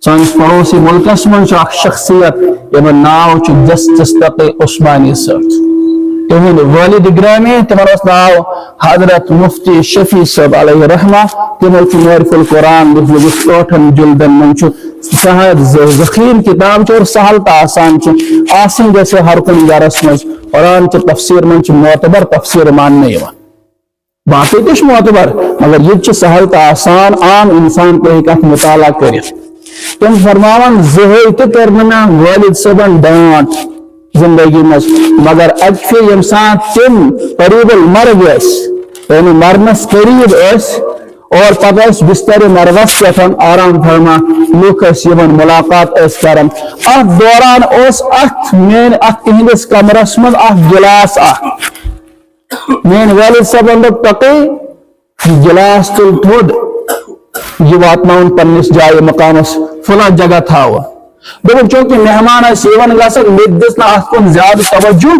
سانس پڑوسی ملکس من شخصیت یمن ناو جسٹس تقی عثمانی صاحب تہند والد گرامی تمن ناو حضرت مفتی شفیع صاحب علیہ رحمہ تمو معرف القرآن ٹھن جلدن من سہل ذخیر کتاب اور سہل تو آسان آسن جیسے ہر کن گرس مز قرآن چہ تفسیر من معتبر تفسیر ماننے باقی تش معتبر مگر یہ سہل تو آسان عام انسان کو ایک مطالعہ کر تم فرماون زہی تو کرنا والد صاحبن ڈانٹ زندگی مز مگر اکفی یم سات تم قریب المرگ یعنی مرنس قریب اور پتہ بستر مرغس پہ آرام فرما لوگ یمن ملاقات کران ات دوران مین تہندس کمرس مز گلاس مین والد صاحبن دپ تقی گلاس تل تھوڑ یہ واتن پنس جائے مقامس فلاں جگہ تھاو دن چونکہ مہمان ون گھن مے دس نا ات کن زیادہ توجہ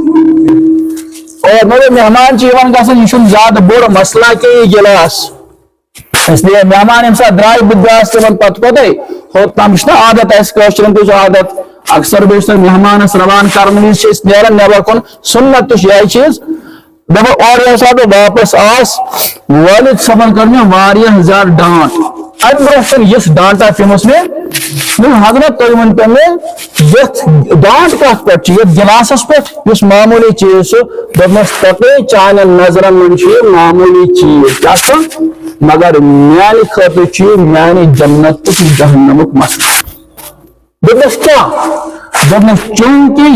اور مگر مہمان گھن یہ زیادہ بوڑ مسئلہ کہ یہ گلاس اس لیے مہمان یم سات درائے بداس تمن پتہ پتہ ہوتام عادت اسرن تہ عادت اکثر بیشتر مہمانس روان کرنے نیران نبر کن سنت تو یہ چیز دپ اور یہ سات واپس آس والد صاحبن کر مے زیادہ ڈانٹ ام برہ یس ڈانٹا تمس میں حضرت تھی ون پہ یت ڈانٹ کت پہ یت گلاسس پہ اس معمولی چیز دپس تقی چانن نظرن من معمولی چیز کیا مگر میانہ خاطر میانہ جنت جہنمک مسئلہ دپس کیا دپس چونکہ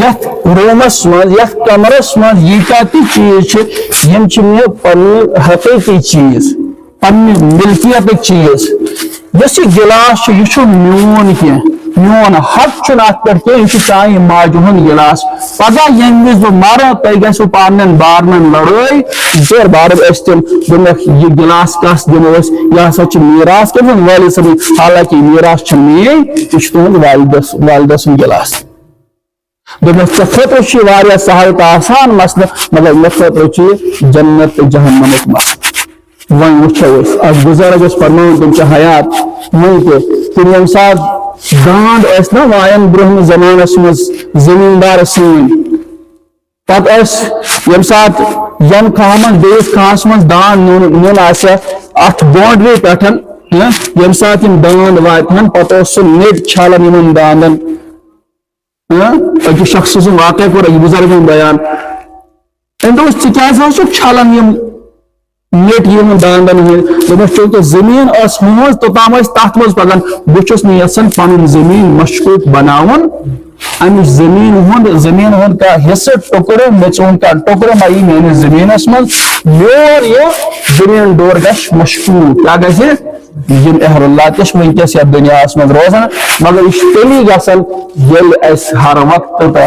یت رومس من یت کمرس من ییتہ تہ چیز یم مے پن حقیقی چیز پن ملکیت چیز اس گلاس یہ میون کی میون حق ات پہ یہ چانہ ماجہ ہند گلاس پگہ یم وز بہ مرو تہ گھو پانن بارن لڑائی زیر بارب تم دمک یہ گلاس کس دمو یہ ہسا میراث کم والد صاحب حالانکہ میراث مین یہ تہد والدہ سن گلاس دمس ژے خاطر سہل تو آسان مسئلہ مگر مے خاطر جنت جہنمک مسئلہ ون وچو بزرگ فرمان تم حیات ون تم یم سات داند نا وائن برہم زمانس مز زمیندار سین پتہ یم سات یم کھاہ بیس کھاہس مز داند نیون ات باؤنڈری پہ یم سات داند واتن پتہ سہ نیٹ چھالان ان داندن اکس شخص سن واقع کور بزرگ بیان دس ثہ چھالان نیٹ یہ داندن ہند چونکہ زمین ہز توتام تر مز پکان بہت یسان پن زمین مشکوک بناون ام زمین ہند کا حصہ ٹکر مے چون کا ٹکر ما یہ میانس زمینس مز میون یہ زمین ڈور گھ مشکوک کیا گھن اہل اللہ تش ونکس یتھ دنیا مز روزان مگر یہ تیلی گھن یل اس ہر وقت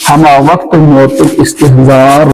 ہما وقت موت استحضار